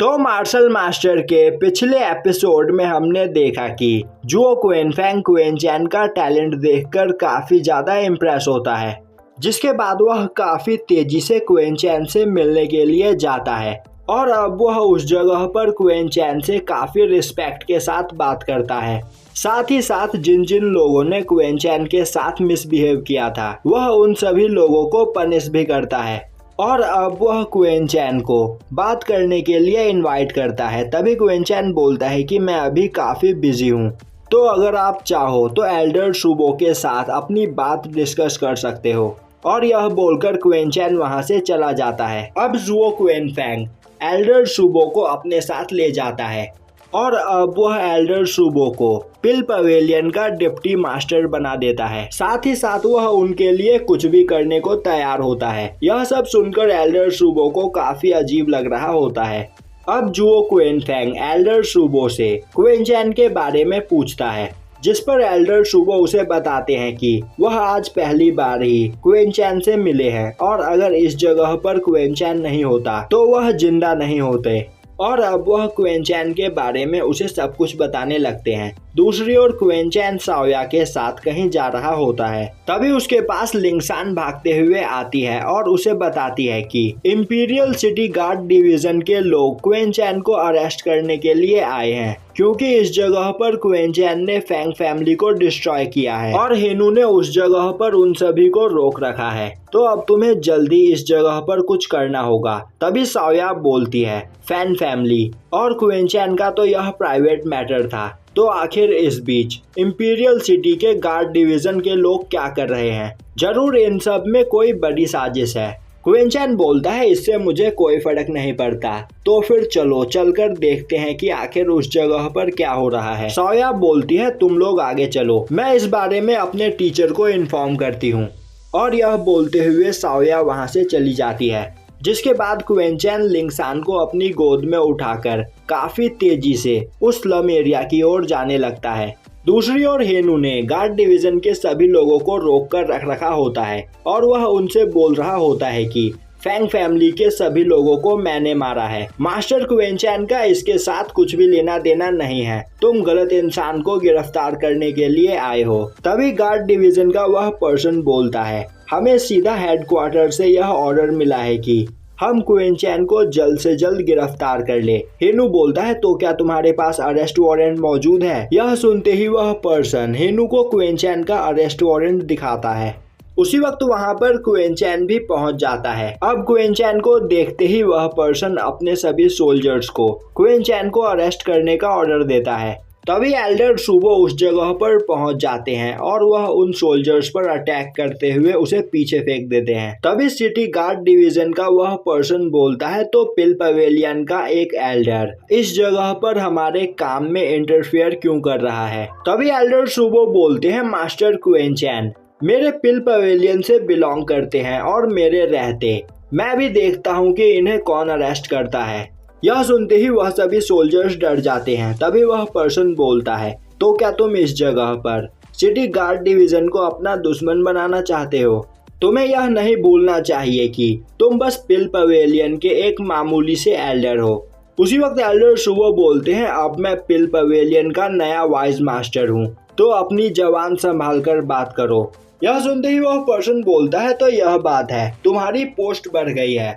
तो martial master के पिछले एपिसोड में हमने देखा कि जुओ क्वेनफेंग क्वेनचैन का टैलेंट देखकर काफी ज्यादा इम्प्रेस होता है, जिसके बाद वह काफी तेजी से क्वेनचैन से मिलने के लिए जाता है और अब वह उस जगह पर क्वेनचैन से काफी रिस्पेक्ट के साथ बात करता है। साथ ही साथ जिन जिन लोगों ने क्वेनचैन के साथ मिसबिहेव किया था वह उन सभी लोगों को पनिश भी करता है और अब वह क्वेनचैन को बात करने के लिए इनवाइट करता है। तभी क्वेनचैन बोलता है कि मैं अभी काफी बिजी हूँ, तो अगर आप चाहो तो एल्डर शुबो के साथ अपनी बात डिस्कस कर सकते हो। और यह बोलकर क्वेनचैन वहां से चला जाता है। अब जुओ क्वेनफेंग एल्डर शुबो को अपने साथ ले जाता है और अब वह एल्डर शुबो को पिल पवेलियन का डिप्टी मास्टर बना देता है। साथ ही साथ वह उनके लिए कुछ भी करने को तैयार होता है। यह सब सुनकर एल्डर शुबो को काफी अजीब लग रहा होता है। अब जुओ क्वेनफेंग एल्डर शुबो से क्वेनचैन के बारे में पूछता है, जिस पर एल्डर शुबो उसे बताते हैं कि वह आज पहली बार ही क्वेनचैन से मिले हैं और अगर इस जगह पर क्वेनचैन नहीं होता तो वह जिंदा नहीं होते। और अब वह क्वेनचैन के बारे में उसे सब कुछ बताने लगते हैं। दूसरी ओर क्वेनचैन साओया के साथ कहीं जा रहा होता है। तभी उसके पास लिंगसान भागते हुए आती है और उसे बताती है कि इंपीरियल सिटी गार्ड डिवीजन के लोग क्वेनचैन को अरेस्ट करने के लिए आए हैं, क्योंकि इस जगह पर क्वेनचैन ने फैंग फैमिली को डिस्ट्रॉय किया है और हेनू ने उस जगह पर उन सभी को रोक रखा है। तो अब तुम्हें जल्दी इस जगह पर कुछ करना होगा। तभी साओया बोलती है, फैंग फैमिली और क्वेनचैन का तो यह प्राइवेट मैटर था, तो आखिर इस बीच इंपीरियल सिटी के गार्ड डिवीजन के लोग क्या कर रहे हैं? जरूर इन सब में कोई बड़ी साजिश है। क्वेनचैन बोलता है, इससे मुझे कोई फर्क नहीं पड़ता, तो फिर चलो चलकर देखते हैं कि आखिर उस जगह पर क्या हो रहा है। साओया बोलती है, तुम लोग आगे चलो, मैं इस बारे में अपने टीचर को इन्फॉर्म करती हूँ। और यह बोलते हुए साओया वहाँ से चली जाती है, जिसके बाद क्वेनचैन लिंगसान को अपनी गोद में उठाकर काफी तेजी से उस स्लम एरिया की ओर जाने लगता है। दूसरी ओर हेनू ने गार्ड डिवीजन के सभी लोगों को रोक कर रख रखा होता है और वह उनसे बोल रहा होता है कि फैंग फैमिली के सभी लोगों को मैंने मारा है। मास्टर क्वेनचैन का इसके साथ कुछ भी लेना देना नहीं है, तुम गलत इंसान को गिरफ्तार करने के लिए आए हो। तभी गार्ड डिवीजन का वह पर्सन बोलता है, हमें सीधा हेडक्वार्टर से यह ऑर्डर मिला है कि हम क्वेनचैन को जल्द से जल्द गिरफ्तार कर ले। हेनू बोलता है, तो क्या तुम्हारे पास अरेस्ट वारंट मौजूद है? यह सुनते ही वह पर्सन हेनू को क्वेनचैन का अरेस्ट वारंट दिखाता है। उसी वक्त वहां पर क्वेनचैन भी पहुंच जाता है। अब क्वेनचैन को देखते ही वह पर्सन अपने सभी सोल्जर्स को क्वेनचैन को अरेस्ट करने का ऑर्डर देता है। तभी एल्डर शुबो उस जगह पर पहुंच जाते हैं और वह उन सोल्जर्स पर अटैक करते हुए उसे पीछे फेंक देते हैं। तभी सिटी गार्ड डिवीजन का वह पर्सन बोलता है, तो पिल पवेलियन का एक एल्डर इस जगह पर हमारे काम में इंटरफेयर क्यों कर रहा है? तभी एल्डर शुबो बोलते हैं, मास्टर क्वेनचैन मेरे पिल पवेलियन से बिलोंग करते हैं और मेरे रहते मैं भी देखता हूँ कि इन्हें कौन अरेस्ट करता है। यह सुनते ही वह सभी सोल्जर्स डर जाते हैं। तभी वह पर्सन बोलता है, तो क्या तुम इस जगह पर सिटी गार्ड डिवीजन को अपना दुश्मन बनाना चाहते हो? तुम्हें यह नहीं भूलना चाहिए कि तुम बस पिल पवेलियन के एक मामूली से एल्डर हो। उसी वक्त एल्डर शुबो बोलते हैं, अब मैं पिल पवेलियन का नया वाइज मास्टर हूँ, तो अपनी जबान संभाल कर बात करो। यह सुनते ही वह पर्सन बोलता है, तो यह बात है, तुम्हारी पोस्ट बढ़ गई है,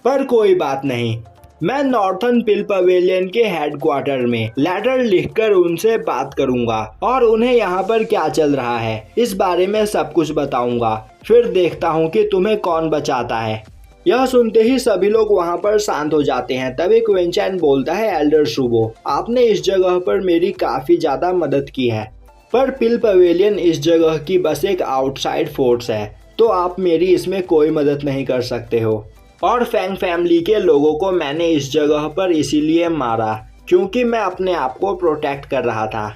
पर कोई बात नहीं, मैं नॉर्थन पिल पवेलियन के हेडक्वार्टर में लेटर लिखकर उनसे बात करूंगा और उन्हें यहाँ पर क्या चल रहा है इस बारे में सब कुछ बताऊंगा। फिर देखता हूँ कि तुम्हें कौन बचाता है। यह सुनते ही सभी लोग वहाँ पर शांत हो जाते हैं। तभी क्वेनचैन बोलता है, एल्डर शुबो आपने इस जगह पर मेरी काफी ज्यादा मदद की है, पर पिल पवेलियन इस जगह की बस एक आउटसाइड फोर्स है, तो आप मेरी इसमें कोई मदद नहीं कर सकते हो। और फैंग फैमिली के लोगों को मैंने इस जगह पर इसीलिए मारा क्योंकि मैं अपने आप को प्रोटेक्ट कर रहा था।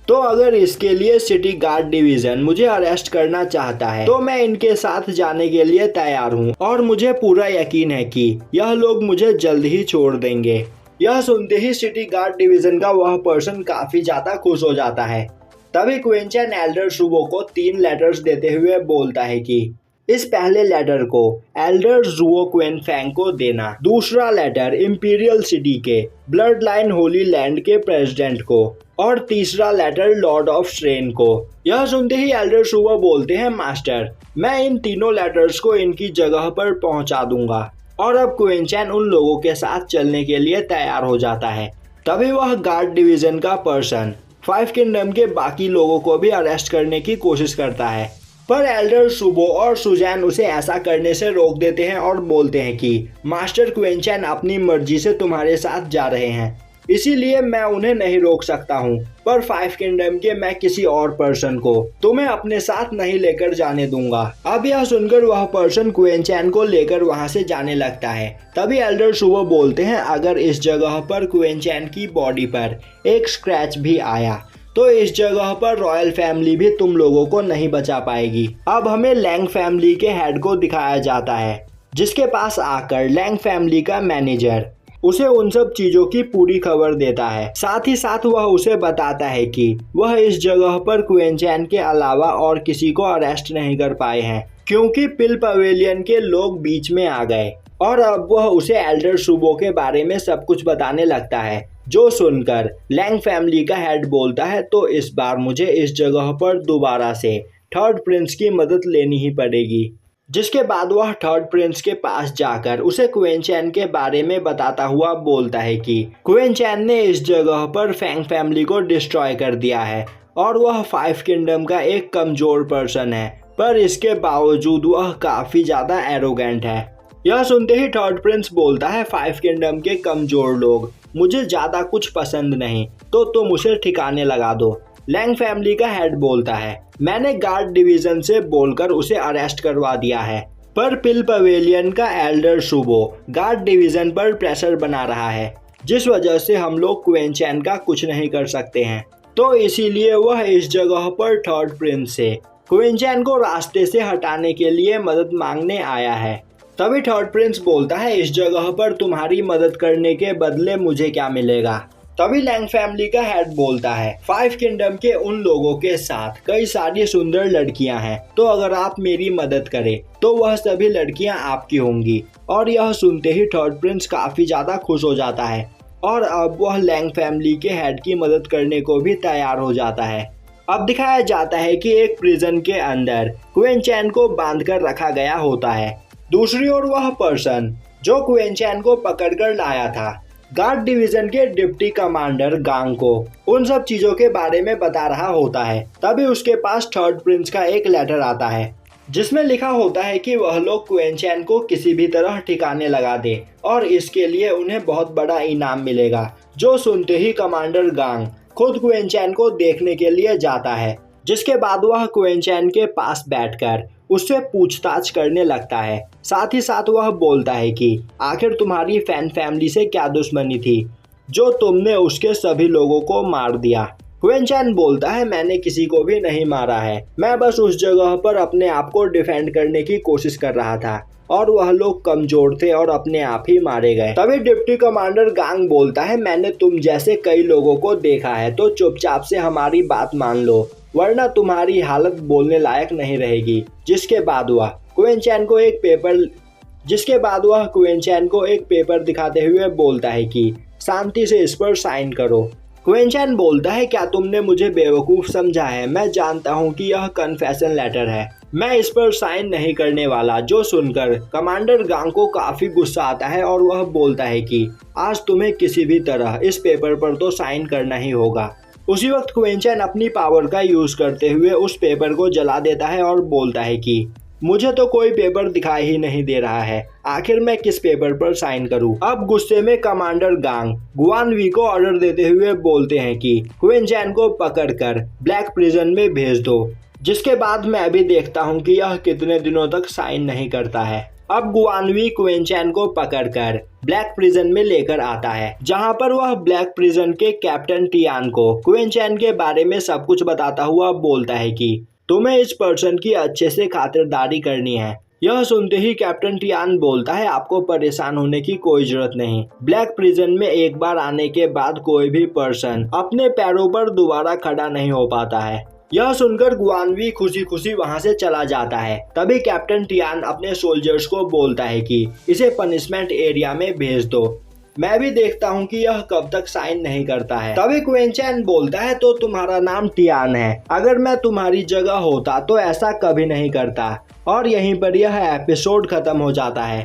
तो अगर इसके लिए सिटी गार्ड डिवीजन मुझे अरेस्ट करना चाहता है तो मैं इनके साथ जाने के लिए तैयार हूँ और मुझे पूरा यकीन है कि यह लोग मुझे जल्द ही छोड़ देंगे। यह सुनते ही सिटी गार्ड डिवीजन का वह पर्सन काफी ज्यादा खुश हो जाता है। तभी क्वेनचैन एल्डर शुबो को 3 लेटर्स देते हुए बोलता है कि इस पहले लेटर को एल्डर जुओ क्वेनफेंग को देना, दूसरा लेटर इंपीरियल सिटी के ब्लड लाइन होली लैंड के प्रेसिडेंट को और तीसरा लेटर लॉर्ड ऑफ स्ट्रेन को। यह सुनते ही एल्डर सुओ बोलते हैं, मास्टर मैं इन तीनों लेटर्स को इनकी जगह पर पहुंचा दूंगा। और अब क्वेनचैन उन लोगों के साथ चलने के लिए तैयार हो जाता है। तभी वह गार्ड डिवीजन का पर्सन 5 किंगडम के बाकी लोगों को भी अरेस्ट करने की कोशिश करता है, पर एल्डर सुबो और सुजैन उसे ऐसा करने से रोक देते हैं और बोलते हैं कि मास्टर क्वेनचैन अपनी मर्जी से तुम्हारे साथ जा रहे हैं, इसीलिए मैं उन्हें नहीं रोक सकता हूँ, पर 5 किंगडम के मैं किसी और पर्सन को तुम्हें अपने साथ नहीं लेकर जाने दूंगा। अब यह सुनकर वह पर्सन क्वेनचैन को लेकर वहां से जाने लगता है। तभी एल्डर सुबो बोलते हैं, अगर इस जगह पर क्वेनचैन की बॉडी पर एक स्क्रैच भी आया तो इस जगह पर रॉयल फैमिली भी तुम लोगों को नहीं बचा पाएगी। अब हमें लैंग फैमिली के हेड को दिखाया जाता है, जिसके पास आकर लैंग फैमिली का मैनेजर उसे उन सब चीजों की पूरी खबर देता है। साथ ही साथ वह उसे बताता है कि वह इस जगह पर क्वेनचैन के अलावा और किसी को अरेस्ट नहीं कर पाए हैं, क्योंकि पिल पवेलियन के लोग बीच में आ गए। और अब वह उसे एल्डर सुबो के बारे में सब कुछ बताने लगता है, जो सुनकर लैंग फैमिली का हेड बोलता है, तो इस बार मुझे इस जगह पर दोबारा से थर्ड प्रिंस की मदद लेनी ही पड़ेगी। जिसके बाद वह थर्ड प्रिंस के पास जाकर उसे क्वेनचैन के बारे में बताता हुआ बोलता है कि क्वेनचैन ने इस जगह पर फैंग फैमिली को डिस्ट्रॉय कर दिया है और वह 5 किंगडम का एक कमजोर पर्सन है, पर इसके बावजूद वह काफी ज्यादा एरोगेंट है। यह सुनते ही थर्ड प्रिंस बोलता है, 5 किंगडम के कमजोर लोग मुझे ज्यादा कुछ पसंद नहीं, तो तुम उसे ठिकाने लगा दो। लैंग फैमिली का हेड बोलता है, मैंने गार्ड डिवीजन से बोलकर उसे अरेस्ट करवा दिया है, पर पिल पवेलियन का एल्डर सुबो गार्ड डिवीजन पर प्रेशर बना रहा है, जिस वजह से हम लोग क्वेनचैन का कुछ नहीं कर सकते हैं। तो इसीलिए वह इस जगह पर थर्ड प्रिंस से क्वेनचैन को रास्ते से हटाने के लिए मदद मांगने आया है। तभी थर्ड प्रिंस बोलता है, इस जगह पर तुम्हारी मदद करने के बदले मुझे क्या मिलेगा। तभी लैंग फैमिली का हेड बोलता है, 5 किंगडम के उन लोगों के साथ कई सारी सुंदर लड़कियां हैं, तो अगर आप मेरी मदद करें तो वह सभी लड़कियां आपकी होंगी। और यह सुनते ही थर्ड प्रिंस काफी ज्यादा खुश हो जाता है और अब वह लैंग फैमिली के हेड की मदद करने को भी तैयार हो जाता है। अब दिखाया जाता है कि एक प्रिजन के अंदर क्वेनचैन को बांधकर रखा गया होता है। दूसरी ओर वह पर्सन जो क्वेनचैन को पकड़कर लाया था गार्ड डिवीजन के डिप्टी कमांडर गांग को उन सब चीजों के बारे में बता रहा होता है। तभी उसके पास थर्ड प्रिंस का एक लेटर आता है, जिसमें लिखा होता है कि वह लोग क्वेनचैन को किसी भी तरह ठिकाने लगा दे और इसके लिए उन्हें बहुत बड़ा इनाम मिलेगा। जो सुनते ही कमांडर गांग खुद क्वेनचैन को देखने के लिए जाता है, जिसके बाद वह क्वेनचैन के पास बैठकर उससे पूछताछ करने लगता है। साथ ही साथ वह बोलता है कि आखिर तुम्हारी फैन फैमिली से क्या दुश्मनी थी जो तुमने उसके सभी लोगों को मार दिया। क्वेनचैन बोलता है, मैंने किसी को भी नहीं मारा है, मैं बस उस जगह पर अपने आप को डिफेंड करने की कोशिश कर रहा था और वह लोग कमजोर थे और अपने आप ही मारे गए। तभी डिप्टी कमांडर गांग बोलता है, मैंने तुम जैसे कई लोगों को देखा है, तो चुपचाप से हमारी बात मान लो, वरना तुम्हारी हालत बोलने लायक नहीं रहेगी। जिसके बाद वह क्वेनचैन को एक पेपर दिखाते हुए बोलता है कि शांति से इस पर साइन करो। क्वेनचैन बोलता है, क्या तुमने मुझे बेवकूफ समझा है? मैं जानता हूँ कि यह कन्फेशन लेटर है, मैं इस पर साइन नहीं करने वाला। जो सुनकर कमांडर गांग को काफी गुस्सा आता है और वह बोलता है कि आज तुम्हें किसी भी तरह इस पेपर पर तो साइन करना ही होगा। उसी वक्त क्वेनचैन अपनी पावर का यूज करते हुए उस पेपर को जला देता है और बोलता है कि मुझे तो कोई पेपर दिखाई ही नहीं दे रहा है, आखिर मैं किस पेपर पर साइन करूं। अब गुस्से में कमांडर गांग गुआनवी को ऑर्डर देते हुए बोलते हैं कि क्वेनचैन को पकड़कर ब्लैक प्रिजन में भेज दो, जिसके बाद मैं भी देखता हूं कि यह कितने दिनों तक साइन नहीं करता है। अब गुआनवी क्वेनचैन को पकड़कर ब्लैक प्रिजन में लेकर आता है, जहां पर वह ब्लैक प्रिजन के कैप्टन टियान को क्वेनचैन के बारे में सब कुछ बताता हुआ बोलता है कि तुम्हें इस पर्सन की अच्छे से खातिरदारी करनी है। यह सुनते ही कैप्टन टियान बोलता है, आपको परेशान होने की कोई जरूरत नहीं। ब्लैक प्रिजन में एक बार आने के बाद कोई भी पर्सन अपने पैरों पर दोबारा खड़ा नहीं हो पाता है। यह सुनकर गुआनवी खुशी खुशी वहां से चला जाता है। तभी कैप्टन टियान अपने सोल्जर्स को बोलता है कि इसे पनिशमेंट एरिया में भेज दो, मैं भी देखता हूँ कि यह कब तक साइन नहीं करता है। तभी क्विंचैन बोलता है तो तुम्हारा नाम टियान है, अगर मैं तुम्हारी जगह होता तो ऐसा कभी नहीं करता। और यहीं पर यह एपिसोड खत्म हो जाता है।